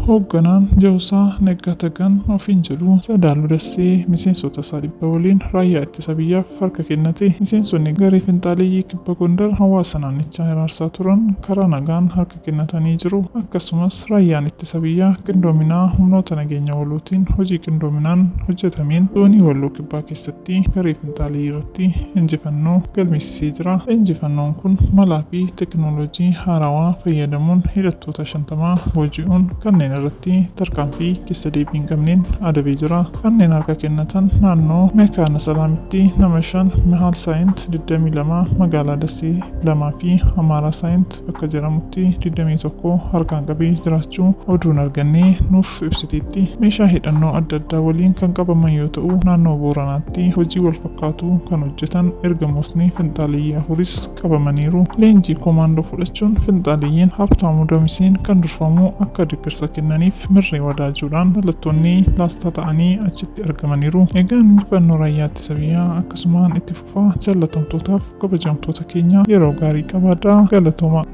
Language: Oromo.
Hoogganaan Jawusaa Neggatagan ofiin jedhu Sadaaluu Dassee miseensota isaa 100 waliin raayyaa ittisa biyyaaf harka kennate. Miseensonni garee finxaaleeyyii kibba Gondar hawaasa naannichaa hiraarsaa turan karaa nagaan harka kennatanii jiru. Akkasumas raayyaan ittisa biyyaa qindoominaa humnoota nageenya waluutiin hojii qindoominaan hojjetameen zoonii Walloo Kibbaa keessatti garee finxaaleeyyii irratti injifannoo galmeessisee jira. Injifannoon kun malaa fi teekinooloojii haarawaa fayyadamuun hidhattoota 50 booji'uun kanneen irratti tarkaanfii keessa deebii hin qabneen adabee jira. Kanneen harka kennatan naannoo Meekaana Salaamitti nama 5, Mihaal Saayint 22, magaalaa Dassee 2 fi Amaaraa Saayint bakka jedhamutti 21 harkaan qabee jiraachuu oduun argannee nuuf ibsiteetti. Meeshaa hidhannoo adda addaa waliin kan qabaman yoo ta'u, naannoo Booranaatti hojii wal fakkaatu kan hojjetan ergamootni finxaaleeyyii 4 qabamaniiru. Leenjii koomaandoo fudhachuun finxaaleeyyiin Habtaamuu Damiseen kan durfamu akka deeggarsa kennaniif mirree wadaajuudhaan dhalattoonni laastaa ta'anii achitti argamaniiru. Egaan injifannoo raayyaa ittisa biyyaa akkasumaan itti fufaa. Jaallatamtootaaf kabajamtoota keenya yeroo gaarii qabaadhaa. Galatooma.